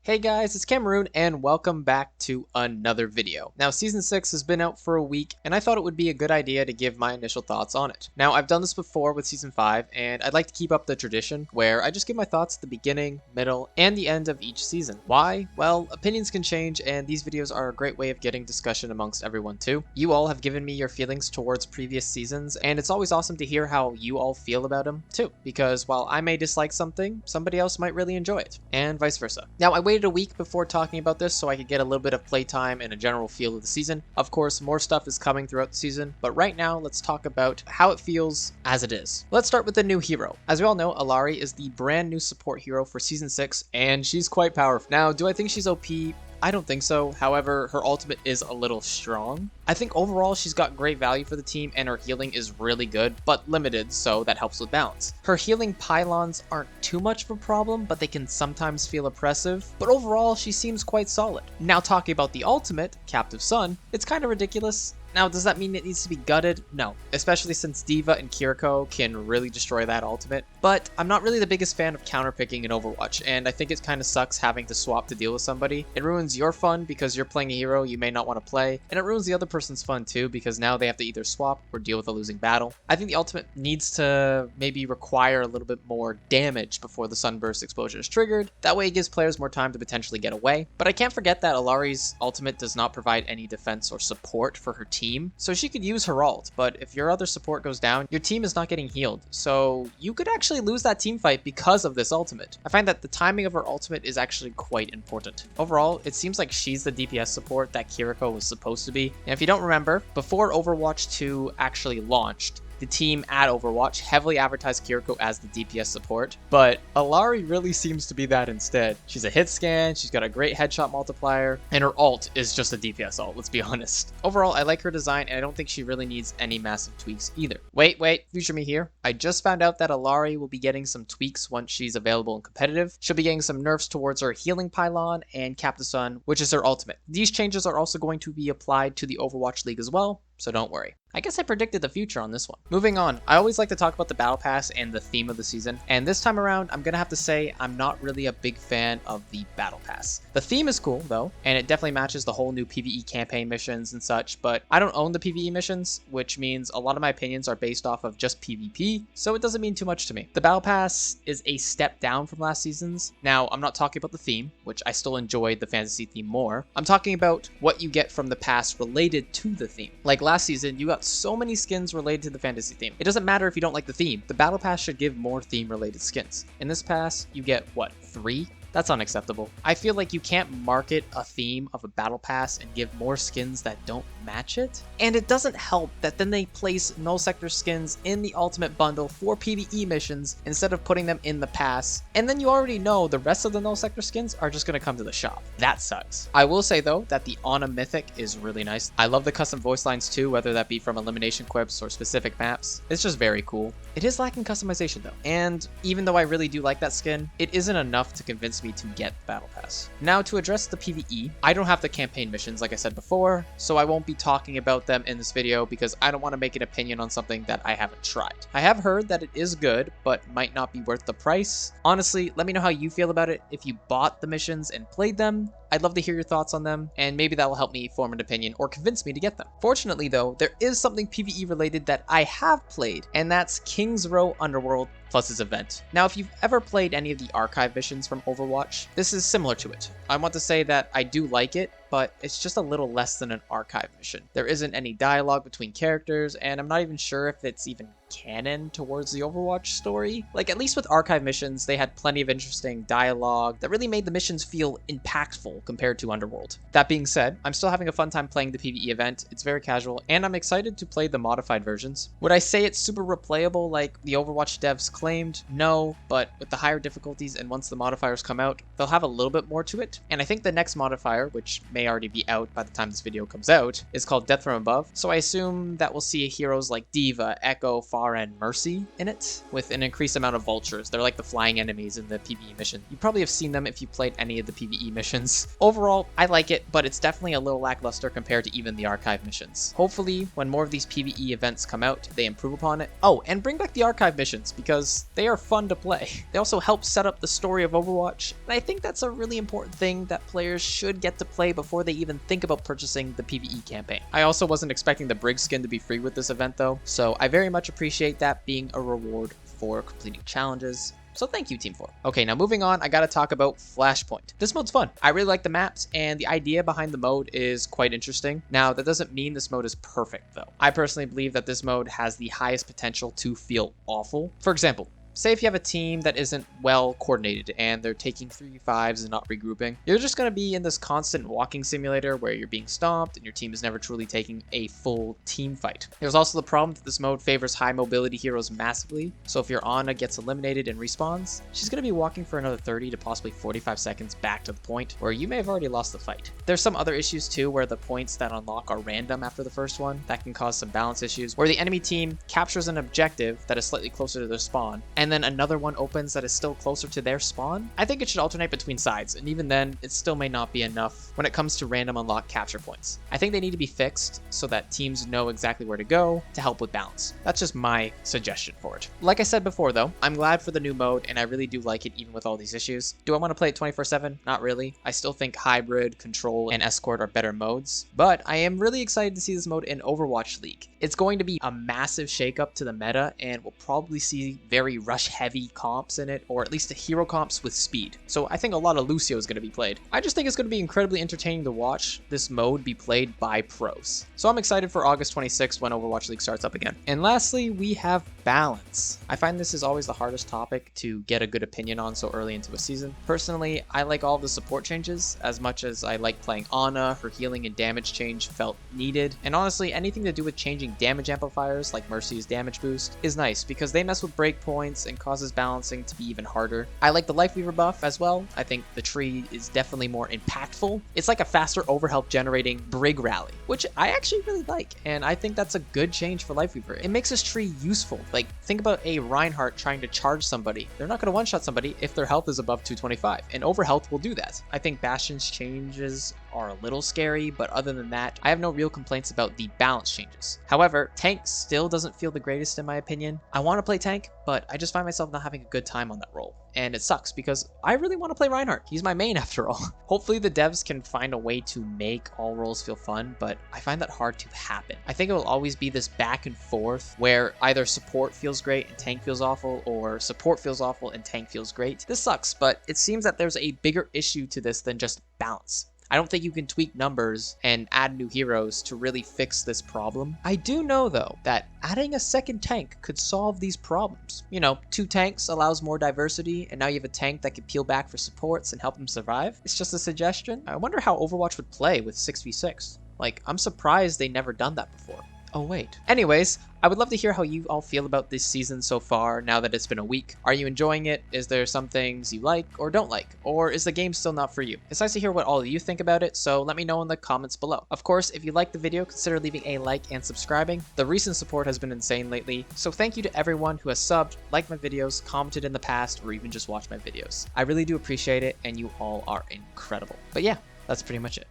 Hey guys, it's Cameroon and welcome back to another video. Now Season 6 has been out for a week and I thought it would be a good idea to give my initial thoughts on it. Now I've done this before with Season 5 and I'd like to keep up the tradition where I just give my thoughts at the beginning, middle, and the end of each season. Why? Well, opinions can change and these videos are a great way of getting discussion amongst everyone too. You all have given me your feelings towards previous seasons and it's always awesome to hear how you all feel about them too, because while I may dislike something, somebody else might really enjoy it, and vice versa. Now I waited a week before talking about this so I could get a little bit of playtime and a general feel of the season. Of course, more stuff is coming throughout the season, but right now let's talk about how it feels as it is. Let's start with the new hero. As we all know, Illari is the brand new support hero for Season 6, and she's quite powerful. Now, do I think she's OP? I don't think so. However, her ultimate is a little strong. I think overall she's got great value for the team and her healing is really good, but limited, so that helps with balance. Her healing pylons aren't too much of a problem, but they can sometimes feel oppressive, but overall she seems quite solid. Now talking about the ultimate, Captive Sun, it's kind of ridiculous. Now, does that mean it needs to be gutted? No, especially since D.Va and Kiriko can really destroy that ultimate. But I'm not really the biggest fan of counterpicking in Overwatch, and I think it kind of sucks having to swap to deal with somebody. It ruins your fun because you're playing a hero you may not want to play, and it ruins the other person's fun too because now they have to either swap or deal with a losing battle. I think the ultimate needs to maybe require a little bit more damage before the Sunburst exposure is triggered. That way it gives players more time to potentially get away. But I can't forget that Illari's ultimate does not provide any defense or support for her team. So she could use her ult, but if your other support goes down, your team is not getting healed. So you could actually lose that team fight because of this ultimate. I find that the timing of her ultimate is actually quite important. Overall, it seems like she's the DPS support that Kiriko was supposed to be. And if you don't remember, before Overwatch 2 actually launched, the team at Overwatch heavily advertised Kiriko as the DPS support, but Illari really seems to be that instead. She's a hit scan, she's got a great headshot multiplier, and her ult is just a DPS ult, let's be honest. Overall, I like her design, and I don't think she really needs any massive tweaks either. Wait, future me here. I just found out that Illari will be getting some tweaks once she's available in competitive. She'll be getting some nerfs towards her healing pylon and Captive Sun, which is her ultimate. These changes are also going to be applied to the Overwatch League as well, so don't worry. I guess I predicted the future on this one. Moving on, I always like to talk about the Battle Pass and the theme of the season, and this time around, I'm gonna have to say I'm not really a big fan of the Battle Pass. The theme is cool, though, and it definitely matches the whole new PvE campaign missions and such, but I don't own the PvE missions, which means a lot of my opinions are based off of just PvP, so it doesn't mean too much to me. The Battle Pass is a step down from last season's. Now, I'm not talking about the theme, which I still enjoyed the fantasy theme more. I'm talking about what you get from the pass related to the theme. Like last season, you got so many skins related to the fantasy theme. It doesn't matter if you don't like the theme. The battle pass should give more theme related skins. In this pass, you get what, 3? That's unacceptable. I feel like you can't market a theme of a battle pass and give more skins that don't match it. And it doesn't help that then they place null sector skins in the ultimate bundle for PvE missions instead of putting them in the pass. And then you already know the rest of the null sector skins are just gonna come to the shop. That sucks. I will say though that the Ana mythic is really nice. I love the custom voice lines too, whether that be from elimination quips or specific maps. It's just very cool. It is lacking customization though. And even though I really do like that skin, it isn't enough to convince me to get the battle pass. Now to address the PvE, I don't have the campaign missions like I said before, so I won't be talking about them in this video because I don't want to make an opinion on something that I haven't tried. I have heard that it is good, but might not be worth the price. Honestly, let me know how you feel about it. If you bought the missions and played them, I'd love to hear your thoughts on them, and maybe that will help me form an opinion or convince me to get them. Fortunately though, there is something PvE related that I have played, and that's King's Row Underworld plus his event. Now, if you've ever played any of the archive missions from Overwatch, this is similar to it. I want to say that I do like it, but it's just a little less than an archive mission. There isn't any dialogue between characters, and I'm not even sure if it's even canon towards the Overwatch story. Like, at least with archive missions, they had plenty of interesting dialogue that really made the missions feel impactful compared to Underworld. That being said, I'm still having a fun time playing the PvE event. It's very casual, and I'm excited to play the modified versions. Would I say it's super replayable like the Overwatch devs claimed? No, but with the higher difficulties and once the modifiers come out, they'll have a little bit more to it. And I think the next modifier, which may already be out by the time this video comes out, is called Death from Above. So I assume that we'll see heroes like D.Va, Echo, Foster, Scar and Mercy in it, with an increased amount of vultures. They're like the flying enemies in the PvE mission. You probably have seen them if you played any of the PvE missions. Overall, I like it, but it's definitely a little lackluster compared to even the archive missions. Hopefully, when more of these PvE events come out, they improve upon it. Oh, and bring back the archive missions, because they are fun to play. They also help set up the story of Overwatch, and I think that's a really important thing that players should get to play before they even think about purchasing the PvE campaign. I also wasn't expecting the Brig skin to be free with this event though, so I very much appreciate that being a reward for completing challenges. So thank you, Team 4. Okay, now moving on, I gotta talk about Flashpoint. This mode's fun. I really like the maps, and the idea behind the mode is quite interesting. Now, that doesn't mean this mode is perfect, though. I personally believe that this mode has the highest potential to feel awful. For example, say if you have a team that isn't well coordinated and they're taking 3v5s and not regrouping, you're just going to be in this constant walking simulator where you're being stomped and your team is never truly taking a full team fight. There's also the problem that this mode favors high mobility heroes massively, so if your Ana gets eliminated and respawns, she's going to be walking for another 30 to possibly 45 seconds back to the point where you may have already lost the fight. There's some other issues too where the points that unlock are random after the first one. That can cause some balance issues where the enemy team captures an objective that is slightly closer to their spawn, and then another one opens that is still closer to their spawn. I think it should alternate between sides, and even then, it still may not be enough when it comes to random unlock capture points. I think they need to be fixed so that teams know exactly where to go to help with balance. That's just my suggestion for it. Like I said before though, I'm glad for the new mode, and I really do like it even with all these issues. Do I want to play it 24/7? Not really. I still think Hybrid, Control, and Escort are better modes, but I am really excited to see this mode in Overwatch League. It's going to be a massive shakeup to the meta, and we'll probably see very rush-heavy comps in it, or at least the hero comps with speed. So I think a lot of Lucio is going to be played. I just think it's going to be incredibly entertaining to watch this mode be played by pros. So I'm excited for August 26th when Overwatch League starts up again. And lastly, we have balance. I find this is always the hardest topic to get a good opinion on so early into a season. Personally, I like all the support changes as much as I like playing Ana. Her healing and damage change felt needed. And honestly, anything to do with changing damage amplifiers like Mercy's damage boost is nice because they mess with breakpoints and causes balancing to be even harder. I like the Lifeweaver buff as well. I think the tree is definitely more impactful. It's like a faster overhelp generating Brig rally, which I actually really like, and I think that's a good change for Lifeweaver. It makes this tree useful. Like, think about a Reinhardt trying to charge somebody. They're not going to one-shot somebody if their health is above 225, and Overhealth will do that. I think Bastion's changes are a little scary, but other than that, I have no real complaints about the balance changes. However, Tank still doesn't feel the greatest in my opinion. I want to play Tank, but I just find myself not having a good time on that role. And it sucks because I really want to play Reinhardt. He's my main after all. Hopefully the devs can find a way to make all roles feel fun, but I find that hard to happen. I think it will always be this back and forth where either support feels great and tank feels awful, or support feels awful and tank feels great. This sucks, but it seems that there's a bigger issue to this than just balance. I don't think you can tweak numbers and add new heroes to really fix this problem. I do know though that adding a second tank could solve these problems. You know, 2 tanks allows more diversity, and now you have a tank that can peel back for supports and help them survive. It's just a suggestion. I wonder how Overwatch would play with 6v6. Like, I'm surprised they never done that before. Oh wait. Anyways, I would love to hear how you all feel about this season so far now that it's been a week. Are you enjoying it? Is there some things you like or don't like? Or is the game still not for you? It's nice to hear what all of you think about it, so let me know in the comments below. Of course, if you liked the video, consider leaving a like and subscribing. The recent support has been insane lately, so thank you to everyone who has subbed, liked my videos, commented in the past, or even just watched my videos. I really do appreciate it, and you all are incredible. But yeah, that's pretty much it.